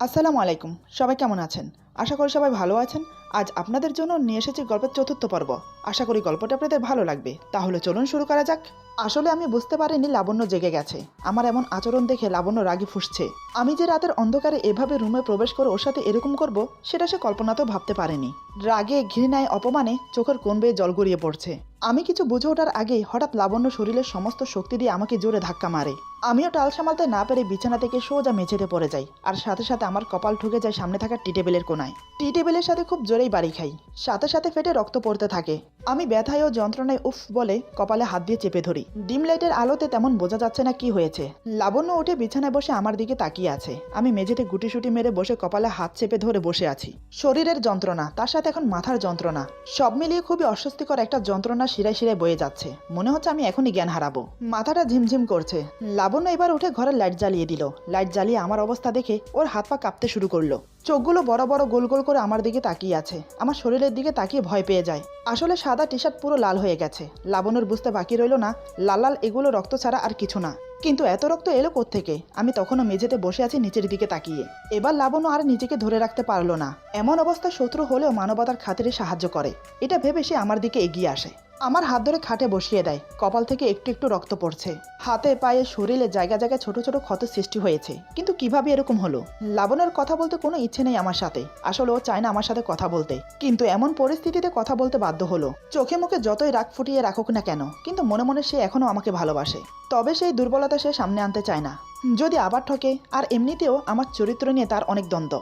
আসসালামু আলাইকুম। সবাই কেমন আছেন? আশা করি সবাই ভালো আছেন। আজ আপনাদের জন্য নিয়ে এসেছি গল্পের চতুর্থ পর্ব। আশা করি গল্পটা আপনাদের ভালো লাগবে। তাহলে চলুন শুরু করা যাক। আসলে আমি বুঝতে পারিনি লাবণ্য জেগে গেছে। আমার এমন আচরণ দেখে লাবণ্য রাগে ফুঁসছে। আমি যে রাতের অন্ধকারে এভাবে রুমে প্রবেশ করে ওর সাথে এরকম করব সেটা সে কল্পনাতেও ভাবতে পারেনি। রাগে, ঘৃণায়, অপমানে চোখের কোণ বেয়ে জল গড়িয়ে পড়ছে। আমি কিছু বুঝে ওঠার আগেই হঠাৎ লাবণ্য শরীরের সমস্ত শক্তি দিয়ে আমাকে জোরে ধাক্কা মারে। আমিও টাল সামালতে না পেরে বিছানা থেকে সোজা মেঝেতে পড়ে যাই, আর সাথে সাথে আমার কপাল ঠুকে যায় সামনে থাকা টি টেবিলের কোনায়। টি টেবিলের সাথে খুব জোরেই বাড়ি খাই, সাথে সাথে ফেটে রক্ত পড়তে থাকে। আমি ব্যথায় ও যন্ত্রণায় উফ বলে কপালে হাত দিয়ে চেপে ধরি। ডিম লাইটের আলোতে তেমন বোঝা যাচ্ছে না কি হয়েছে। লাবণ্য উঠে বিছানায় বসে আমার দিকে তাকিয়ে আছে। আমি মেঝেতে গুটিসুটি মেরে বসে কপালে হাত চেপে ধরে বসে আছি। শরীরের যন্ত্রণা, তার সাথে এখন মাথার যন্ত্রণা, সব মিলিয়ে খুবই অস্বস্তিকর একটা যন্ত্রণা শিরায় শিরায় বয়ে যাচ্ছে। মনে হচ্ছে আমি এখনই জ্ঞান হারাবো। মাথাটা ঝিমঝিম করছে। লাবণ্য এবার উঠে ঘরের লাইট জ্বালিয়ে দিল। লাইট জ্বালিয়ে আমার অবস্থা দেখে ওর হাত পা কাঁপতে শুরু করলো। চোখগুলো বড় বড় গোল গোল করে আমার দিকে তাকিয়ে আছে। আমার শরীরের দিকে তাকিয়ে ভয় পেয়ে যায়। আসলে সাদা টি শার্ট পুরো লাল হয়ে গেছে। লাবণ্যর বুঝতে বাকি রইল না লাল লাল এগুলো রক্ত ছাড়া আর কিছু না। কিন্তু এত রক্ত এলো কোত্থেকে? আমি তখনও মেঝেতে বসে আছি নিচের দিকে তাকিয়ে। এবার লাবণ্য আর নিজেকে ধরে রাখতে পারলো না। এমন অবস্থা শত্রু হলেও মানবতার খাতিরে সাহায্য করে, এটা ভেবে সে আমার দিকে এগিয়ে আসে। আমার হাত ধরে খাটে বসিয়ে দেয়। কপাল থেকে একটু একটু রক্ত পড়ছে। হাতে, পায়ে, শরীরে জায়গা জায়গায় ছোট ছোট ক্ষত সৃষ্টি হয়েছে। কিন্তু কিভাবে এরকম হলো? লাবণ্যর কথা বলতে কোনো ইচ্ছে নেই আমার সাথে। আসলে ও চায় না আমার সাথে কথা বলতে, কিন্তু এমন পরিস্থিতিতে কথা বলতে বাধ্য হলো। চোখে মুখে যতই রাগ ফুটিয়ে রাখুক না কেন, কিন্তু মনে মনে সে এখনো আমাকে ভালোবাসে। তবে সেই দুর্বলতা সে সামনে আনতে চায় না। যদি আবার ঠকে, আর এমনিতেও আমার চরিত্র নিয়ে তার অনেক দ্বন্দ্ব।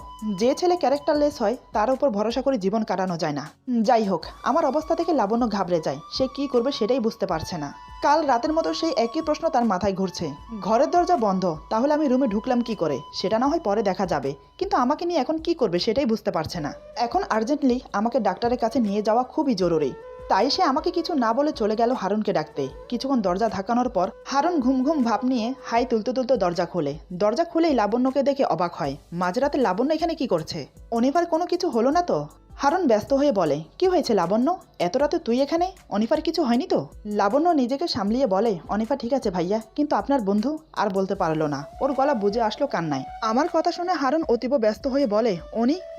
যে ছেলে ক্যারেক্টারলেস হয় তার উপর ভরসা করে জীবন কাটানো যায় না। যাই হোক, আমার অবস্থা থেকে লাবণ্য ঘাবড়ে যায়। সে কি করবে সেটাই বুঝতে পারছে না। কাল রাতের মতো সেই একই প্রশ্ন তার মাথায় ঘুরছে। ঘরের দরজা বন্ধ, তাহলে আমি রুমে ঢুকলাম কি করে? সেটা না হয় পরে দেখা যাবে, কিন্তু আমাকে নিয়ে এখন কি করবে সেটাই বুঝতে পারছে না। এখন আর্জেন্টলি আমাকে ডাক্তারের কাছে নিয়ে যাওয়া খুবই জরুরি। তাই সে আমাকে কিছু না বলে চলে গেল হারুনকে ডাকতে। কিছুক্ষণ দরজা ধাক্কানোর পর হারুন ঘুম ঘুম ভাব নিয়ে হাই তুলতে তুলতে দরজা খোলে। দরজা খুলেই লাবণ্যকে দেখে অবাক হয়। মাঝরাতে লাবণ্য এখানে কি করছে? অনিফার কোনো কিছু হলো না তো? হারুন ব্যস্ত হয়ে বলে, কি হয়েছে লাবণ্য? এত রাতে তুই এখানে? অনিফার কিছু হয়নি তো? লাবণ্য নিজেকে সামলিয়ে বলে, অনিফা ঠিক আছে ভাইয়া, কিন্তু আপনার বন্ধু। আর বলতে পারলো না। ওর গলা বুঝে আসলো কান্নায়। আমার কথা শুনে হারুন অতীব ব্যস্ত হয়ে বলে,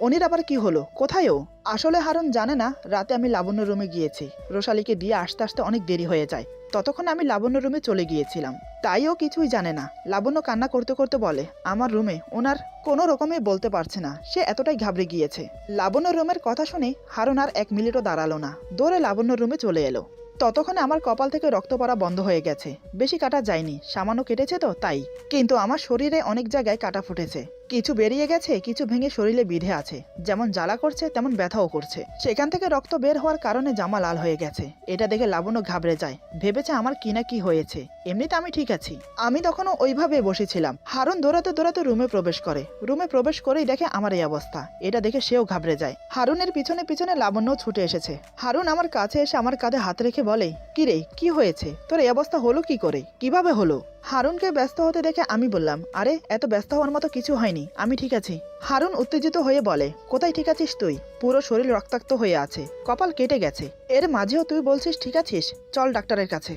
অনির আবার কি হলো? কোথায় ও? আসলে হারুন জানে না রাতে আমি লাবণ্য রুমে গিয়েছি। রোশালীকে দিয়ে আসতে আসতে অনেক দেরি হয়ে যায়। ততক্ষণ আমি লাবণ্য রুমে চলে গিয়েছিলাম। তাই ও কিছুই জানে না। লাবণ্য কান্না করতে করতে বলে, আমার রুমে ওনার কোনো রকমে বলতে পারছে না, সে এতটাই ঘাবড়ে গিয়েছে। লাবণ্য রুমের কথা শুনে হারুন আর এক মিনিটও দাঁড়ালো না, দৌড়ে লাবণ্য রুমে চলে এলো। ততক্ষণে আমার কপাল থেকে রক্ত পড়া বন্ধ হয়ে গেছে। বেশি কাটা যায়নি, সামান্য কেটেছে তো তাই। কিন্তু আমার শরীরে অনেক জায়গায় কাটা ফুটেছে। কিছু বেরিয়ে গেছে, কিছু ভেঙে শরীরে বিঁধে আছে। যেমন জ্বালা করছে তেমন ব্যথাও করছে। সেখান থেকে রক্ত বের হওয়ার কারণে জামা লাল হয়ে গেছে। এটা দেখে লাবণ্য ঘাবড়ে যায়, ভেবেছে আমার কি না কি হয়েছে। এমনিতে আমি ঠিক আছি। আমি তখনও ওইভাবে বসেছিলাম। হারুন দৌড়াতে দৌড়াতে রুমে প্রবেশ করে। রুমে প্রবেশ করেই দেখে আমার এই অবস্থা। এটা দেখে সেও ঘাবড়ে যায়। হারুনের পিছনে পিছনে লাবণ্যও ছুটে এসেছে। হারুন আমার কাছে এসে আমার কাঁধে হাত রেখে বলে, কি রে, কি হয়েছে তোর? এই অবস্থা হলো কি করে? কিভাবে হলো? হারুনকে ব্যস্ত হতে দেখে আমি বললাম, আরে এত ব্যস্ত হওয়ার মতো কিছু হয়নি, আমি ঠিক আছি। হারুন উত্তেজিত হয়ে বলে, কোথায় ঠিক আছিস তুই? পুরো শরীর রক্তাক্ত হয়ে আছে, কপাল কেটে গেছে। এর মাঝেও তুই বলছিস ঠিক আছিস? চল ডাক্তারের কাছে।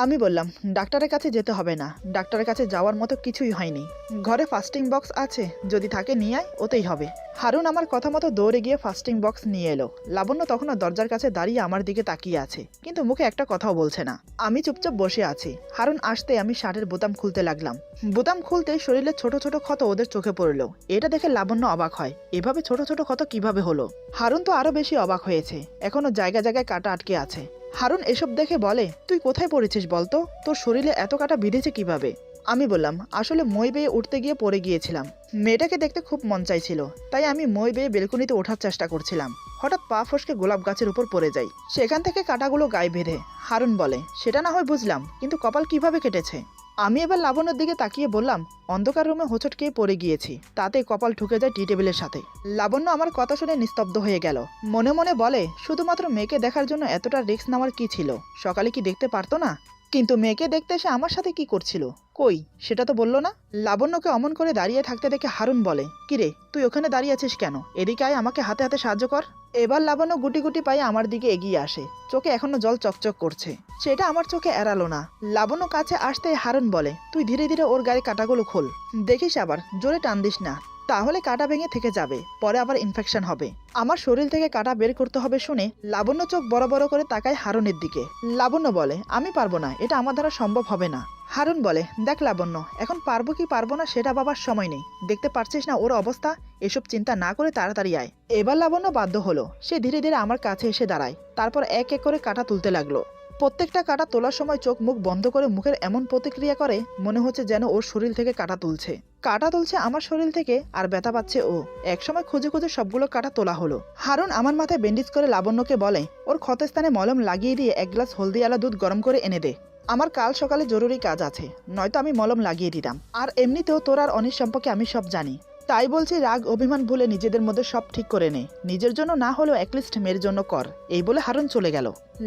আমি বললাম, ডাক্তারের কাছে যেতে হবে না, ডাক্তারের কাছে যাওয়ার মতো কিছুই হয়নি। ঘরে ফাস্টিং বক্স আছে, যদি থাকে নিয়ে আয়, ওতেই হবে। হারুন আমার কথা মতো দৌড়ে গিয়ে ফাস্টিং বক্স নিয়ে এলো। লাবণ্য তখনও দরজার কাছে দাঁড়িয়ে আমার দিকে তাকিয়ে আছে, কিন্তু মুখে একটা কথাও বলছে না। আমি চুপচাপ বসে আছি। হারুন আসতে আমি শার্টের বোতাম খুলতে লাগলাম। বোতাম খুলতে শরীরে ছোট ছোট ক্ষত ওদের চোখে পড়লো। এটা দেখে লাবণ্য অবাক হয়, এভাবে ছোট ছোট ক্ষত কিভাবে হলো? হারুন তো আরো বেশি অবাক হয়েছে, এখনো জায়গা জায়গায় কাটা আটকে আছে। হারুন এসব দেখে বলে, তুই কোথায় পড়েছিস বলতো? তোর শরীরে এত কাটা বিঁধেছে কিভাবে? আমি বললাম, আসলে মই বেয়ে উঠতে গিয়ে পড়ে গিয়েছিলাম। মেয়েটাকে দেখতে খুব মন চাইছিল, তাই আমি মই বেয়ে বেলকনিতে ওঠার চেষ্টা করছিলাম। হঠাৎ পা ফসকে গোলাপ গাছের উপর পড়ে যাই। সেখান থেকে কাটাগুলো গায়ে বেঁধে। হারুন বলে, সেটা না হয় বুঝলাম, কিন্তু কপাল কিভাবে কেটেছে? আমি এবার লাবণ্যর দিকে তাকিয়ে বললাম, অন্ধকার রুমে হোঁচট খেয়ে পড়ে গিয়েছি, তাতে কপাল ঠুকে যায় টি টেবিলের সাথে। লাবণ্য আমার কথা শুনে নিস্তব্ধ হয়ে গেল। মনে মনে বলে, শুধুমাত্র মেয়েকে দেখার জন্য এতটা রিস্ক নেওয়ার কি ছিল? সকালে কি দেখতে পারতো না? কিন্তু মেয়েকে দেখতে এসে আমার সাথে কি করছিল? কই, সেটা তো বললো না। লাবণ্যকে অমন করে দাঁড়িয়ে থাকতে দেখে হারুন বলে, কিরে তুই ওখানে দাঁড়িয়ে আছিস কেন? এদিকে আয়, আমাকে হাতে হাতে সাহায্য কর। এবার লাবণ্য গুটি গুটি পায়ে আমার দিকে এগিয়ে আসে। চোখে এখনো জল চকচক করছে, সেটা আমার চোখে এড়ালো না। লাবণ্য কাছে আসতে হারুন বলে, তুই ধীরে ধীরে ওর গায়ে কাটাগুলো খোল, দেখিস আবার জোরে টান দিস না। তাহলে কাটা ভেঙে থেকে যাবে, পরে আবার ইনফেকশন হবে। আমার শরীর থেকে কাটা বের করতে হবে শুনে লাবণ্য চোখ বড় বড় করে তাকায় হারুনের দিকে। লাবণ্য বলে, আমি পারবো না, এটা আমার দ্বারা সম্ভব হবে না। হারুন বলে, দেখ লাবণ্য, এখন পারবো কি পারবো না সেটা ভাবার সময় নেই, দেখতে পারছিস না ওর অবস্থা, এসব চিন্তা না করে তাড়াতাড়ি আয়। এবার লাবণ্য বাধ্য হলো, সে ধীরে ধীরে আমার কাছে এসে দাঁড়ায়, তারপর এক এক করে কাটা তুলতে লাগলো। প্রত্যেকটা কাটা তোলার সময় চোখ মুখ বন্ধ করে মুখের এমন প্রতিক্রিয়া করে মনে হচ্ছে যেন ওর শরীর থেকে কাটা তুলছে। কাটা তুলছে আমার শরীর থেকে আর ব্যথা পাচ্ছে ও। একসময় খুঁজে খুঁজে সবগুলো কাটা তোলা হলো। হারুন আমার মাথায় ব্যান্ডেজ করে লাবণ্যকে বলে, ওর ক্ষতস্থানে মলম লাগিয়ে দিয়ে এক গ্লাস হলদিওয়ালা দুধ গরম করে এনে দে, আমার কাল সকালে জরুরি কাজ আছে, নয়তো আমি মলম লাগিয়ে দিতাম। আর এমনিতেও তোর আর অনির সম্পর্কে আমি সব জানি, তাই বলছি রাগ অভিমান ভুলে নিজেদের মধ্যে সব ঠিক করে নে, নিজের জন্য না হলেও অ্যাটলিস্ট মেয়ের জন্য কর। এই বলে হারুন চলে গেল।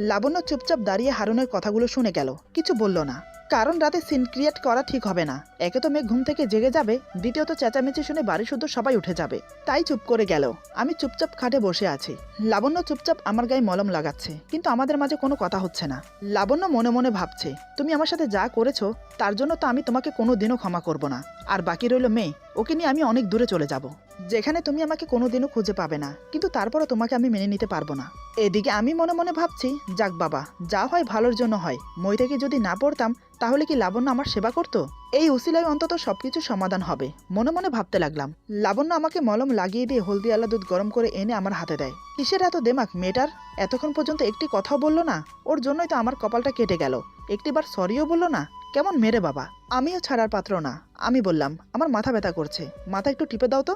লাবণ্য চুপচাপ দাঁড়িয়ে হারুনের কথাগুলো শুনে গেল, কিছু বলল না, কারণ রাতে সিন ক্রিয়েট করা ঠিক হবে না। একে তো মেয়ে ঘুম থেকে জেগে যাবে, দ্বিতীয়ত চেঁচামেচি শুনে বাড়ি শুদ্ধ সবাই উঠে যাবে, তাই চুপ করে গেল। আমি চুপচাপ খাটে বসে আছি, লাবণ্য চুপচাপ আমার গায়ে মলম লাগাচ্ছে, কিন্তু আমাদের মাঝে কোনো কথা হচ্ছে না। লাবণ্য মনে মনে ভাবছে, তুমি আমার সাথে যা করেছো তার জন্য তো আমি তোমাকে কোনো দিনও ক্ষমা করব না, আর বাকি রইল মেয়ে, ওকে নিয়ে আমি অনেক দূরে চলে যাব, যেখানে তুমি আমাকে কোনোদিনও খুঁজে পাবে না, কিন্তু তারপরও তোমাকে আমি মেনে নিতে পারবো না। এদিকে আমি মনে মনে ভাবছি, যাক বাবা, যা হয় ভালোর জন্য হয়, মই থেকে যদি না পড়তাম তাহলে কি লাবণ্য আমার সেবা করতো? এই উসিলায় অন্তত সবকিছু সমাধান হবে, মনে মনে ভাবতে লাগলাম। লাবণ্য আমাকে মলম লাগিয়ে দিয়ে হলদিওয়ালা দুধ গরম করে এনে আমার হাতে দেয়। কিসের এত দেমাক মেয়েটার, এতক্ষণ পর্যন্ত একটি কথাও বললো না, ওর জন্যই তো আমার কপালটা কেটে গেল, একটিবার সরিও বললো না, কেমন মেরে বাবা। আমিও ছাড়ার পাত্র না, আমি বললাম, আমার মাথা ব্যথা করছে, মাথা একটু টিপে দাও তো।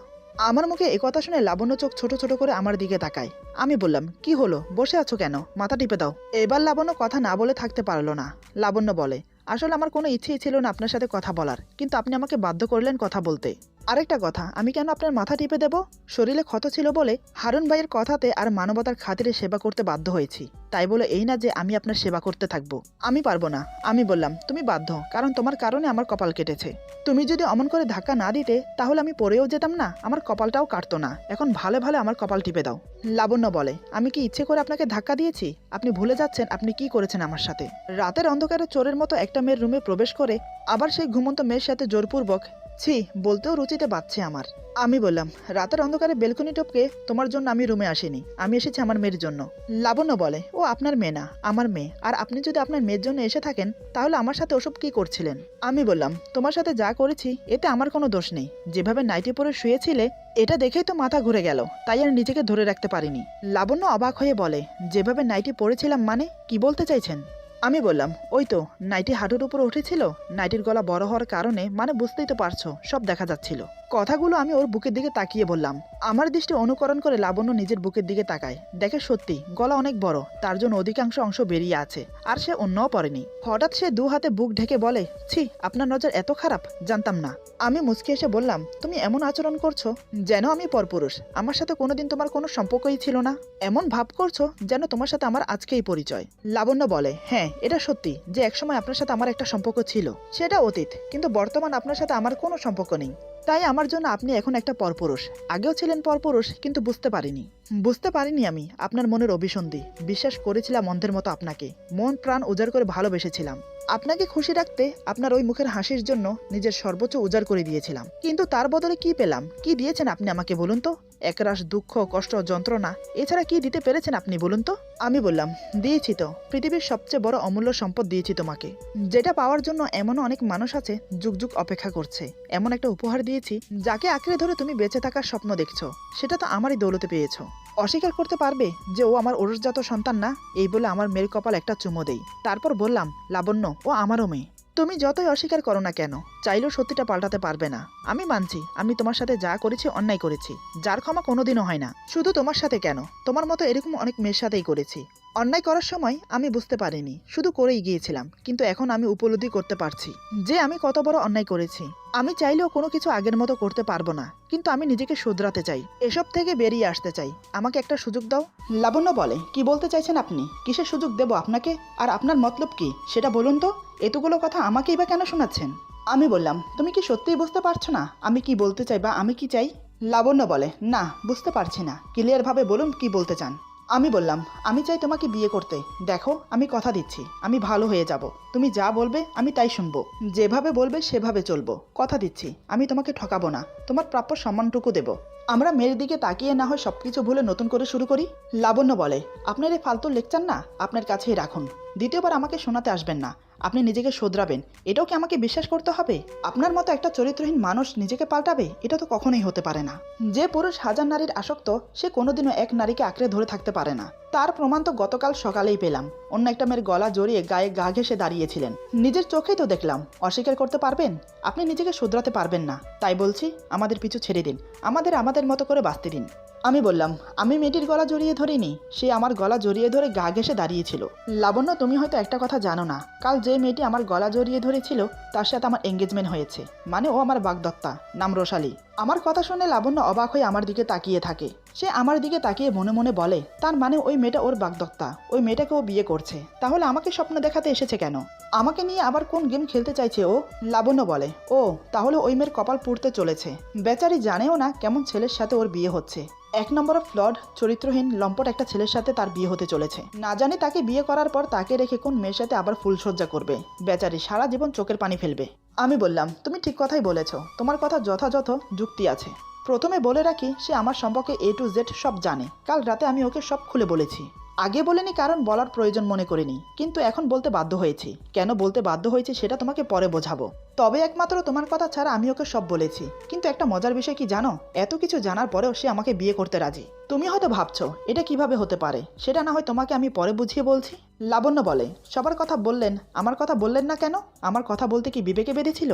আমার মুখে একথা শুনে লাবণ্য চোখ ছোট ছোট করে আমার দিকে তাকায়। আমি বললাম, কি হলো, বসে আছো কেন, মাথা টিপে দাও। এবার লাবণ্য কথা না বলে থাকতে পারলো না। লাবণ্য বলে, আসলে আমার কোনো ইচ্ছেই ছিল না আপনার সাথে কথা বলার, কিন্তু আপনি আমাকে বাধ্য করলেন কথা বলতে। আরেকটা কথা, আমি কেন আপনার মাথা টিপে দেব? শরীরে ক্ষত ছিল বলে হারুন ভাইয়ের কথাতে আর মানবতার খাতিরে সেবা করতে বাধ্য হয়েছি, তাই বলে এই না যে আমি আপনার সেবা করতে থাকবো। আমি পারবো না। আমি বললাম, তুমি বাধ্য, কারণ তোমার কারণে আমার কপাল কেটেছে। তুমি যদি অমন করে ধাক্কা না দিতে তাহলে আমি পড়েও যেতাম না, আমার কপালটাও কাটতো না। এখন ভালো ভালো আমার কপাল টিপে দাও। লাবণ্য বলে, আমি কি ইচ্ছে করে আপনাকে ধাক্কা দিয়েছি? আপনি ভুলে যাচ্ছেন আপনি কি করেছেন আমার সাথে। রাতের অন্ধকারে চোরের মতো একটা মেয়ের রুমে প্রবেশ করে আবার সেই ঘুমন্ত মেয়ের সাথে জোরপূর্বক, ছি, বলতেও রুচিতে বাচ্ছে আমার। আমি বললাম, রাতের অন্ধকারে বেলকনি টপকে তোমার জন্য আমি রুমে আসিনি, আমি এসেছি আমার মেয়ের জন্য। লাবণ্য বলে, ও আপনার মেয়ে না, আমার মেয়ে, আর আপনি যদি আপনার মেয়ের জন্য এসে থাকেন তাহলে আমার সাথে ওসব কি করছিলেন? আমি বললাম, তোমার সাথে যা করেছি এতে আমার কোনো দোষ নেই, যেভাবে নাইটি পরে শুয়েছিলে এটা দেখেই তো মাথা ঘুরে গেল, তাই আর নিজেকে ধরে রাখতে পারিনি। লাবণ্য অবাক হয়ে বলে, যেভাবে নাইটি পরেছিলাম মানে কি বলতে চাইছেন? আমি বললাম, ওই তো নাইটি হাঁটুর উপর উঠেছিল, নাইটির গলা বড় হওয়ার কারণে, মানে বুঝতেই তো পারছো, সব দেখা যাচ্ছিল। কথাগুলো আমি ওর বুকের দিকে তাকিয়ে বললাম। আমার দৃষ্টি অনুকরণ করে লাবণ্য নিজের বুকের দিকে তাকায়, দেখে সত্যি গলা অনেক বড়, তার জন্য অধিকাংশ অংশ বেরিয়ে আছে, আর সে অন্যও পরেনি। হঠাৎ সে দু হাতে বুক ঢেকে বলে, ছি, আপনার নজর এত খারাপ, জানতাম না। আমি মুচকি এসে বললাম, তুমি এমন আচরণ করছো যেন আমি পরপুরুষ, আমার সাথে কোনোদিন তোমার কোনো সম্পর্কই ছিল না, এমন ভাব করছো যেন তোমার সাথে আমার আজকেই পরিচয়। লাবণ্য বলে, হ্যাঁ এটা সত্যি যে একসময় আপনার সাথে আমার একটা সম্পর্ক ছিল, সেটা অতীত, কিন্তু বর্তমান আপনার সাথে আমার কোনো সম্পর্ক নেই, তাই আমার জন্য আপনি এখন একটা পরপুরুষ। আগেও ছিলেন পরপুরুষ, কিন্তু বুঝতে পারিনি আমি আপনার মনের অভিসন্ধি। বিশ্বাস করেছিলাম অন্ধের মতো আপনাকে, মন প্রাণ উজাড় করে ভালোবেসেছিলাম। আপনাকে খুশি রাখতে আপনার ওই মুখের হাসির জন্য নিজের সর্বোচ্চ উজাড় করে দিয়েছিলাম, কিন্তু তার বদলে কি পেলাম? কি দিয়েছেন আপনি আমাকে বলুন তো? একরাশ দুঃখ, কষ্ট, যন্ত্রণা, এছাড়া কি দিতে পেরেছেন আপনি বলুন তো? আমি বললাম, দিয়েছি তো, পৃথিবীর সবচেয়ে বড় অমূল্য সম্পদ দিয়েছি তোমাকে, যেটা পাওয়ার জন্য এমনও অনেক মানুষ আছে যুগ যুগ অপেক্ষা করছে। এমন একটা উপহার দিয়েছি যাকে আঁকড়ে ধরে তুমি বেঁচে থাকার স্বপ্ন দেখছো, সেটা তো আমারই দৌলতে পেয়েছো। অস্বীকার করতে পারবে যে ও আমার ওরসজাত সন্তান না? এই বলে আমার মেয়ের কপাল একটা চুমো দেই, তারপর বললাম, লাবণ্য, ও আমারও মেয়ে। তুমি যতই অস্বীকার করো না কেন, চাইলেও সত্যিটা পাল্টাতে পারবে না। আমি মানছি আমি তোমার সাথে যা করেছি অন্যায় করেছি, যার ক্ষমা কোনোদিনও হয় না। শুধু তোমার সাথে কেন, তোমার মতো এরকম অনেক মেয়ের সাথেই করেছি। অন্যায় করার সময় আমি বুঝতে পারিনি, শুধু করেই গিয়েছিলাম, কিন্তু এখন আমি উপলব্ধি করতে পারছি যে আমি কত বড় অন্যায় করেছি। আমি চাইলেও কোনো কিছু আগের মতো করতে পারবো না, কিন্তু আমি নিজেকে শুধরাতে চাই, এসব থেকে বেরিয়ে আসতে চাই। আমাকে একটা সুযোগ দাও। লাবণ্য বলে, কি বলতে চাইছেন আপনি? কিসের সুযোগ দেব আপনাকে? আর আপনার মতলব কি সেটা বলুন তো? এতগুলো কথা আমাকেই বা কেন শোনাচ্ছেন? আমি বললাম, তুমি কি সত্যিই বুঝতে পারছো না আমি কি বলতে চাই বা আমি কি চাই? লাবণ্য বলে, না, বুঝতে পারছি না, ক্লিয়ারভাবে বলুন কি বলতে চান। আমি বললাম, আমি চাই তোমাকে বিয়ে করতে। দেখো, আমি কথা দিচ্ছি, আমি ভালো হয়ে যাব। তুমি যা বলবে আমি তাই শুনবো, যেভাবে বলবে সেভাবে চলবো। কথা দিচ্ছি, আমি তোমাকে ঠকাবো না, তোমার প্রাপ্য সম্মানটুকু দেব। আমরা মেয়ের দিকে তাকিয়ে না হয় সবকিছু ভুলে নতুন করে শুরু করি। লাবণ্য বলে, আপনার এই ফালতু লেকচার না আপনার কাছেই রাখুন। দ্বিতীয়বার আমাকে শোনাতে আসবেন না। আপনি নিজেকে শোধরাবেন, এটাও কি আমাকে বিশ্বাস করতে হবে? আপনার মতো একটা চরিত্রহীন মানুষ নিজেকে পাল্টাবে, এটা তো কখনোই হতে পারে না। যে পুরুষ হাজার নারীর আসক্ত, সে কোনোদিনও এক নারীকে আঁকড়ে ধরে থাকতে পারে না। তার প্রমাণ তো গতকাল সকালেই পেলাম। অন্য একটা মেয়ের গলা জড়িয়ে গায়ে গা ঘেঁষে দাঁড়িয়েছিলেন। নিজের চোখেই তো দেখলাম। অস্বীকার করতে পারবেন? আপনি নিজেকে শুধরাতে পারবেন না। তাই বলছি, আমাদের পিছু ছেড়ে দিন, আমাদের মতো করে বাঁচতে দিন। আমি বললাম, আমি মেয়েটির গলা জড়িয়ে ধরিনি, সে আমার গলা জড়িয়ে ধরে গা ঘেঁষে দাঁড়িয়েছিল। লাবণ্য, তুমি হয়তো একটা কথা জানো না, কাল যে মেয়েটি আমার গলা জড়িয়ে ধরেছিল তার সাথে আমার এঙ্গেজমেন্ট হয়েছে। মানে ও আমার বাগদত্তা, নাম রোশালি। আমার কথা শুনে লাবণ্য অবাক হয়ে আমার দিকে তাকিয়ে থাকে। সে আমার দিকে তাকিয়ে মনে মনে বলে, তার মানে ওই মেয়েটা ওর বাগদত্তা, ওই মেয়েটাকে ও বিয়ে করছে। তাহলে আমাকে স্বপ্ন দেখাতে এসেছে কেন? আমাকে নিয়ে আবার কোন গেম খেলতে চাইছে ও? লাবণ্য বলে, ও তাহলে ওই মেয়ের কপাল পুড়তে চলেছে। বেচারি জানেও না কেমন ছেলের সাথে ওর বিয়ে হচ্ছে। এক নম্বর ফ্লড, চরিত্রহীন, লম্পট একটা ছেলের সাথে তার বিয়ে হতে চলেছে। না জানি তাকে বিয়ে করার পর তাকে রেখে কোন মেয়ের সাথে আবার ফুলসজ্জা করবে। বেচারি সারা জীবন চোখের পানি ফেলবে। আমি বললাম, তুমি ঠিক কথাই বলেছ, তোমার কথা যথাযথ যুক্তি আছে। প্রথমে বলে রাখি, সে আমার সম্পর্কে A to Z সব জানে। কাল রাতে আমি ওকে সব খুলে বলেছি। আগে বলিনি কারণ বলার প্রয়োজন মনে করিনি, কিন্তু এখন বলতে বাধ্য হয়েছি। কেন বলতে বাধ্য হয়েছি সেটা তোমাকে পরে বোঝাবো। তবে একমাত্র তোমার কথা ছাড়া আমি ওকে সব বলেছি। কিন্তু একটা মজার বিষয় কি জানো? এত কিছু জানার পরেও সে আমাকে বিয়ে করতে রাজি। তুমি হয়তো ভাবছো এটা কিভাবে হতে পারে, সেটা না হয় তোমাকে আমি পরে বুঝিয়ে বলছি। লাবণ্য বলে, সবার কথা বললেন, আমার কথা বললেন না কেন? আমার কথা বলতে কি বিবেকে বেঁধেছিল?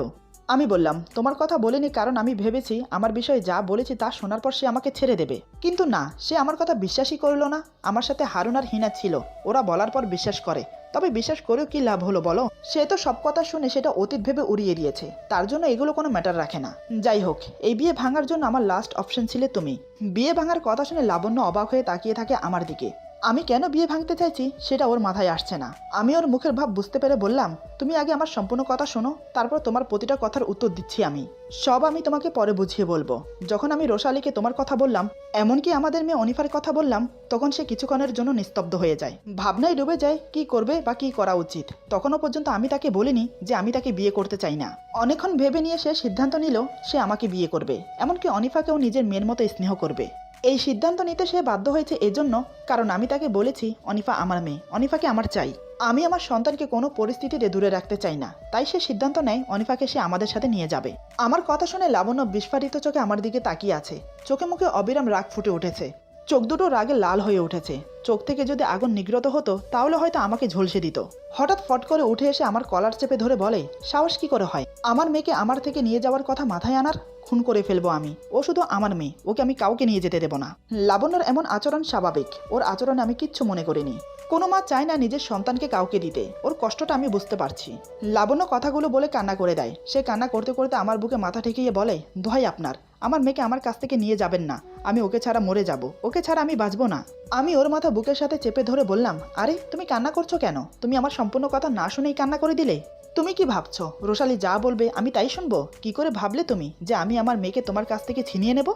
আমি বললাম, তোমার কথা বলিনি কারণ আমি ভেবেছি আমার বিষয়ে যা বলেছি তা শোনার পর সে আমাকে ছেড়ে দেবে। কিন্তু না, সে আমার কথা বিশ্বাসই করলো না। আমার সাথে হারুন আর হিনা ছিল, ওরা বলার পর বিশ্বাস করে। তবে বিশ্বাস করেও কি লাভ হলো বলো? সে তো সব কথা শুনে সেটা অতীত ভেবে উড়িয়ে দিয়েছে। তার জন্য এগুলো কোনো ম্যাটার রাখে না। যাই হোক, এই বিয়ে ভাঙার জন্য আমার লাস্ট অপশন ছিলে তুমি। বিয়ে ভাঙার কথা শুনে লাবণ্য অবাক হয়ে তাকিয়ে থাকে আমার দিকে। আমি কেন বিয়ে ভাঙতে চাইছি সেটা ওর মাথায় আসছে না। আমি ওর মুখের ভাব বুঝতে পেরে বললাম, তুমি আগে আমার সম্পূর্ণ কথা শোনো, তারপর তোমার প্রতিটা কথার উত্তর দিচ্ছি আমি। সব আমি তোমাকে পরে বুঝিয়ে বলবো। যখন আমি রোশালীকে তোমার কথা বললাম, এমনকি আমাদের মেয়ে অনিফার কথা বললাম, তখন সে কিছুক্ষণের জন্য নিস্তব্ধ হয়ে যায়, ভাবনায় ডুবে যায় কি করবে বা কি করা উচিত। তখনও পর্যন্ত আমি তাকে বলিনি যে আমি তাকে বিয়ে করতে চাই না। অনেকক্ষণ ভেবে নিয়ে সে সিদ্ধান্ত নিল সে আমাকে বিয়ে করবে, এমনকি অনিফাকেও নিজের মেয়ের মতো স্নেহ করবে। এই সিদ্ধান্ত নিতে সে বাধ্য হয়েছে এজন্য কারণ আমি তাকে বলেছি অনিফা আমার মেয়ে, অনিফাকে আমার চাই। আমি আমার সন্তানকে কোনো পরিস্থিতিতে দূরে রাখতে চাই না। তাই সে সিদ্ধান্ত নেয় অনিফাকে সে আমাদের সাথে নিয়ে যাবে। আমার কথা শুনে লাবণ্য বিস্ফারিত চোখে আমার দিকে তাকিয়ে আছে। চোখে মুখে অবিরাম রাগ ফুটে উঠেছে। চোখ দুটো রাগে লাল হয়ে উঠেছে। চোখ থেকে যদি আগুন নিগ্রত হতো তাহলে হয়তো আমাকে ঝলসে দিত। হঠাৎ ফট করে উঠে এসে আমার কলার চেপে ধরে বলে, সাহস কি করে হয় আমার মেয়েকে আমার থেকে নিয়ে যাওয়ার কথা মাথায় আনার? খুন করে ফেলবো আমি। ও শুধু আমার মেয়ে, ওকে আমি কাউকে নিয়ে যেতে দেব না। লাবণ্যর এমন আচরণ স্বাভাবিক, ওর আচরণে আমি কিচ্ছু মনে করিনি। কোনো মা চায় না নিজের সন্তানকে কাউকে দিতে, ওর কষ্টটা আমি বুঝতে পারছি। লাবণ্য কথাগুলো বলে কান্না করে দেয়। সে কান্না করতে করতে আমার বুকে মাথা ঠেকিয়ে বলে, দোহাই আপনার, আমার মেয়েকে আমার কাছ থেকে নিয়ে যাবেন না। আমি ওকে ছাড়া মরে যাব, ওকে ছাড়া আমি বাঁচবো না। আমি ওর মাথা বুকের সাথে চেপে ধরে বললাম, আরে তুমি কান্না করছো কেন? তুমি আমার সম্পূর্ণ কথা না শুনেই কান্না করে দিলে। তুমি কি ভাবছো রোশালী যা বলবে আমি তাই শুনবো? কি করে ভাবলে তুমি যে আমি আমার মেয়েকে তোমার কাছ থেকে ছিনিয়ে নেব?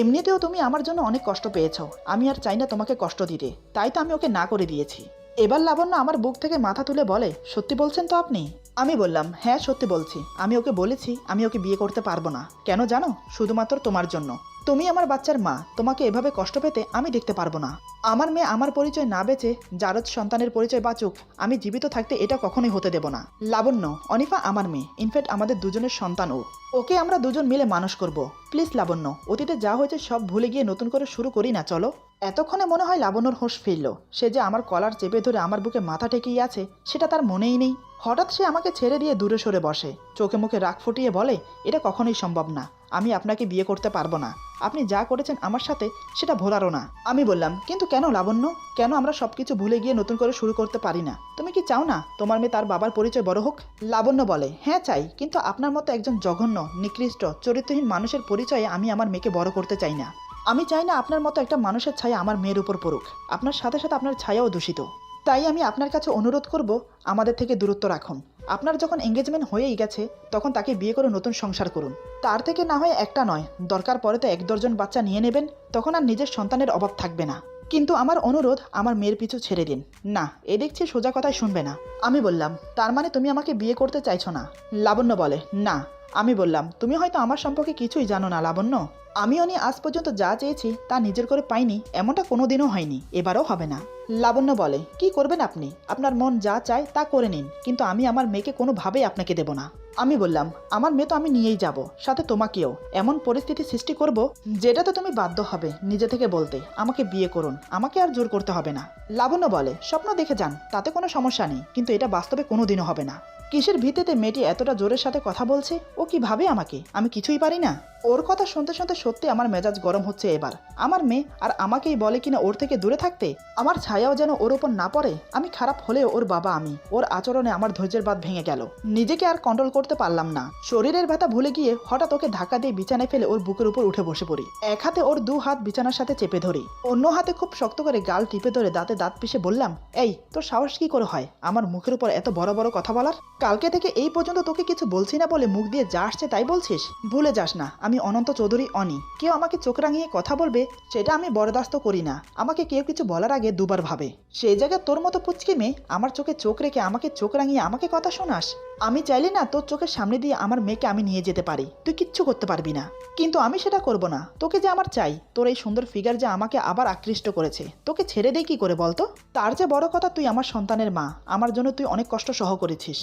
এমনিতেও তুমি আমার জন্য অনেক কষ্ট পেয়েছো, আমি আর চাই না তোমাকে কষ্ট দিতে, তাই তো আমি ওকে না করে দিয়েছি। এবার লাবণ্য আমার বুক থেকে মাথা তুলে বলে, সত্যি বলছেন তো আপনি? আমি বললাম, হ্যাঁ সত্যি বলছি। আমি ওকে বলেছি আমি ওকে বিয়ে করতে পারবো না। কেন জানো? শুধুমাত্র তোমার জন্য। তুমি আমার বাচ্চার মা, তোমাকে এভাবে কষ্ট পেতে আমি দেখতে পারবো না। আমার মেয়ে আমার পরিচয় না বেচে জারজ সন্তানের পরিচয় বাঁচুক, আমি জীবিত থাকতে এটা কখনোই হতে দেব না। লাবণ্য, অনিফা আমার মেয়ে, ইনফ্যাক্ট আমাদের দুজনের সন্তান ও। ওকে আমরা দুজন মিলে মানুষ করব। প্লিজ লাবণ্য, অতীতে যা হয়েছে সব ভুলে গিয়ে নতুন করে শুরু করি না, চলো। এতক্ষণে মনে হয় লাবণ্যর হোঁশ ফিরল। সে যে আমার কলার চেপে ধরে আমার বুকে মাথা ঠেকিয়ে আছে সেটা তার মনেই নেই। হঠাৎ সে আমাকে ছেড়ে দিয়ে দূরে সরে বসে, চোখে মুখে রাগ ফুটিয়ে বলে, এটা কখনোই সম্ভব না। আমি আপনাকে বিয়ে করতে পারবো না। আপনি যা করেছেন আমার সাথে সেটা ভোলারও না। আমি বললাম, কিন্তু কেন লাবণ্য? কেন আমরা সবকিছু ভুলে গিয়ে নতুন করে শুরু করতে পারি না? তুমি কি চাও না তোমার মেয়ে তার বাবার পরিচয় বড় হোক? লাবণ্য বলে, হ্যাঁ চাই, কিন্তু আপনার মতো একজন জঘন্য, নিকৃষ্ট, চরিত্রহীন মানুষের পরিচয়ে আমি আমার মেয়েকে বড় করতে চাই না। আমি চাই না আপনার মতো একটা মানুষের ছায়া আমার মেয়ের উপর পড়ুক। আপনার সাথে সাথে আপনার ছায়াও দূষিত। তাই আমি আপনার কাছে অনুরোধ করব, আমাদের থেকে দূরত্ব রাখুন। আপনার যখন এঙ্গেজমেন্ট হয়েই গেছে তখন তাকে বিয়ে করে নতুন সংসার করুন। তার থেকে না হয় একটা নয়, দরকার পড়ে তো 1 দর্জন বাচ্চা নিয়ে নেবেন, তখন আর নিজের সন্তানের অভাব থাকবে না। কিন্তু আমার অনুরোধ, আমার মেয়ের পিছু ছেড়ে দিন। না, এ দেখছি সোজা কথাই শুনবে না। আমি বললাম, তার মানে তুমি আমাকে বিয়ে করতে চাইছো না? লাবণ্য বলে, না। আমি বললাম, তুমি হয়তো আমার সম্পর্কে কিছুই জানো না লাবণ্য। আমি আজ পর্যন্ত যা চেয়েছি তা নিজের করে পাইনি, এমনটা কোনোদিনও হয়নি, এবারও হবে না। লাবণ্য বলে, কি করবেন আপনি? আপনার মন যা চায় তা করে নিন, কিন্তু আমি আমার মেয়েকে কোনোভাবেই আপনাকে দেব না। আমি বললাম, আমার মেয়ে তো আমি নিয়েই যাব, সাথে তোমাকেও। এমন পরিস্থিতি সৃষ্টি করব যেটাতে তুমি বাধ্য হবে নিজে থেকে বলতে আমাকে বিয়ে করুন, আমাকে আর জোর করতে হবে না। লাবণ্য বলে, স্বপ্ন দেখে যান, তাতে কোনো সমস্যা নেই, কিন্তু এটা বাস্তবে কোনোদিনও হবে না। কিসের ভিত্তিতে মেয়েটি এতটা জোরের সাথে কথা বলছে? ও কি ভাবে আমাকে? আমি কিছুই পারি না? ওর কথা শুনতে শুনতে সত্যি আমার মেজাজ গরম হচ্ছে এবার। আমার মেয়ে আর আমাকেই বলে কিনা ওর থেকে দূরে থাকতে, আমার ছায়াও যেন ওর উপর না পড়ে। আমি খারাপ হলেও ওর বাবা আমি। ওর আচরণে আমার ধৈর্যের বাঁধ ভেঙে গেল, নিজেকে আর কন্ট্রোল করতে পারলাম না। শরীরের ব্যথা ভুলে গিয়ে হঠাৎ ওকে ধাক্কা দিয়ে বিছানায় ফেলে ওর বুকের উপর উঠে বসে পড়ি। এক হাতে ওর 2 হাত বিছানার সাথে চেপে ধরি, অন্য হাতে খুব শক্ত করে গাল টিপে ধরে দাঁতে দাঁত পিষে বললাম, এই তোর সাহস কি করে হয় আমার মুখের উপর এত বড় বড় কথা বলার? কালকে থেকে এই পর্যন্ত তোকে কিছু বলছি না বলে মুখ দিয়ে যা আসছে তাই বলছিস? ভুলে যাস না আমি অনন্ত চৌধুরী অনি। কেউ আমাকে চোখ রাঙিয়ে কথা বলবে সেটা আমি বরদাস্ত করি না। আমাকে কেউ কিছু বলার আগে দুবার ভাবে। সেই জায়গায় তোর মতো পুচকি মেয়ে আমার চোখে চোখ রেখে আমাকে চোখ রাঙিয়ে আমাকে কথা শোনাস? আমি চাইলে না তোর চোখের সামনে দিয়ে আমার মেয়েকে আমি নিয়ে যেতে পারি, তুই কিচ্ছু করতে পারবি না। কিন্তু আমি সেটা করব না। তোকে যে আমার চাই, তোর এই সুন্দর ফিগার যে আমাকে আবার আকৃষ্ট করেছে, তোকে ছেড়ে দেই কি করে বলতো? তার যে বড় কথা, তুই আমার সন্তানের মা, আমার জন্য তুই অনেক কষ্ট সহ করেছিস।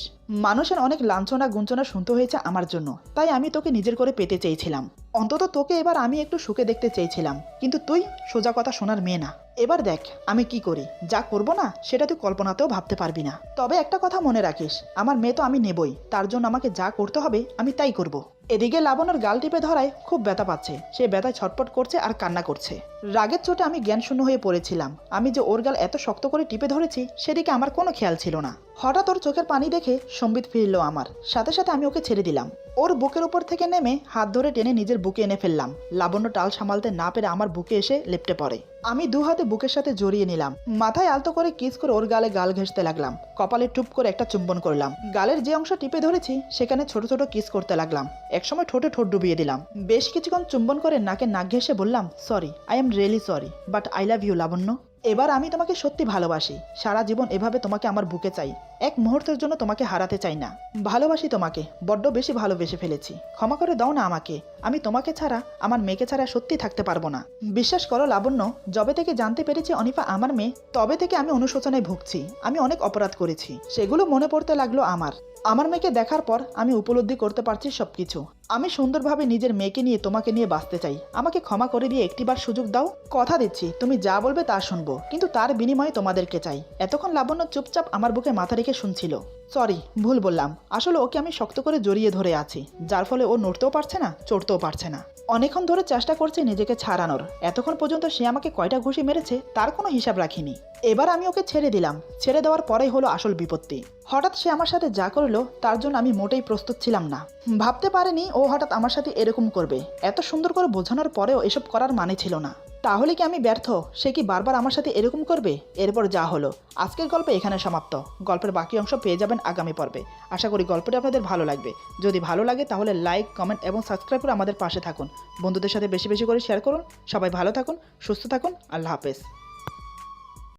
মানুষের অনেক লাঞ্ছনা গুঞ্চনা শুনতে হয়েছে আমার জন্য, তাই আমি তোকে নিজের করে পেতে চেয়েছিলাম। অন্তত তোকে এবার আমি একটু সুখে দেখতে চেয়েছিলাম, কিন্তু তুই সোজা কথা শোনার মেয়ে না। এবার দেখ আমি কি করি, যা করব না সেটা তুই কল্পনাতেও ভাবতে পারবি না। তবে একটা কথা মনে রাখিস, আমার মেয়ে তো আমি নেবই, তার জন্য আমাকে যা করতে হবে আমি তাই করব। এদিকে লাবণ্যর গাল টিপে ধরায় খুব ব্যথা পাচ্ছে, সে ব্যথায় ছটপট করছে আর কান্না করছে। রাগের চোটে আমি জ্ঞানশূন্য হয়ে পড়েছিলাম। আমি যে ওর গাল এত শক্ত করে টিপে ধরেছি সেদিকে আমার কোনো খেয়াল ছিল না। হঠাৎ ওর চোখের পানি দেখে সম্বিত ফিরল আমার, সাথে সাথে আমি ওকে ছেড়ে দিলাম। ওর বুকের উপর থেকে নেমে হাত ধরে টেনে নিজের বুকে এনে ফেললাম। লাবণ্য টাল সামালতে না পেরে আমার বুকে এসে লেপ্টে পড়ে। আমি 2 হাতে বুকের সাথে জড়িয়ে নিলাম, মাথায় আলতো করে কিস করে ওর গালে গাল ঘেঁষতে লাগলাম। কপালে টুপ করে একটা চুম্বন করলাম। গালের যে অংশ টিপে ধরেছি সেখানে ছোট ছোট কিস করতে লাগলাম। একসময় ঠোঁটে ঠোঁট ডুবিয়ে দিলাম। বেশ কিছুক্ষণ চুম্বন করে নাকে নাক ঘেঁষে বললাম, sorry, I am really sorry, but I love you Labanya. এবার আমি তোমাকে সত্যি ভালোবাসি, সারা জীবন এভাবে তোমাকে আমার বুকে চাই, এক মুহূর্তের জন্য তোমাকে হারাতে চাই না। ভালোবাসি তোমাকে, বড্ড বেশি ভালোবেসে ফেলেছি, ক্ষমা করে দাও না আমাকে। আমি তোমাকে ছাড়া, আমার মেয়েকে ছাড়া সত্যি থাকতে পারবো না। বিশ্বাস করো লাবণ্য, যবে থেকে জানতে পেরেছি অনিফা আমার মেয়ে, তবে থেকে আমি অনুশোচনায় ভুগছি। আমি অনেক অপরাধ করেছি, সেগুলো মনে পড়তে লাগলো আমার মেয়েকে দেখার পর আমি উপলব্ধি করতে পারছি সবকিছু। আমি সুন্দরভাবে নিজের মেয়েকে নিয়ে তোমাকে নিয়ে বাঁচতে চাই। আমাকে ক্ষমা করে দিয়ে একটিবার সুযোগ দাও। কথা দিচ্ছি তুমি যা বলবে তা শুনবো, কিন্তু তার বিনিময়ে তোমাদেরকে চাই। এতক্ষণ লাবণ্য চুপচাপ আমার বুকে মাথা রেখে শুনছিল। সরি, ভুল বললাম। আসলে ওকে আমি শক্ত করে জড়িয়ে ধরে আছি, যার ফলে ও নড়তেও পারছে না, চড়তেও পারছে না। অনেকক্ষণ ধরে চেষ্টা করছে নিজেকে ছাড়ানোর। এতক্ষণ পর্যন্ত সে আমাকে কয়টা ঘুষি মেরেছে তার কোনো হিসাব রাখিনি। এবার আমি ওকে ছেড়ে দিলাম। ছেড়ে দেওয়ার পরেই হলো আসল বিপত্তি। হঠাৎ সে আমার সাথে যা করলো তার জন্য আমি মোটেই প্রস্তুত ছিলাম না। ভাবতে পারিনি ও হঠাৎ আমার সাথে এরকম করবে। এত সুন্দর করে বোঝানোর পরেও এসব করার মানে ছিল না। তাহলে কি আমি ব্যর্থ? সে কি বারবার আমার সাথে এরকম করবে? এরপর যা হলো। আজকের গল্প এখানে সমাপ্ত। গল্পের বাকি অংশ পেয়ে যাবেন আগামী পর্বে। আশা করি গল্পটি আপনাদের ভালো লাগবে। যদি ভালো লাগে তাহলে লাইক, কমেন্ট এবং সাবস্ক্রাইব করে আমাদের পাশে থাকুন। বন্ধুদের সাথে বেশি বেশি করে শেয়ার করুন। সবাই ভালো থাকুন, সুস্থ থাকুন। আল্লাহ হাফেজ।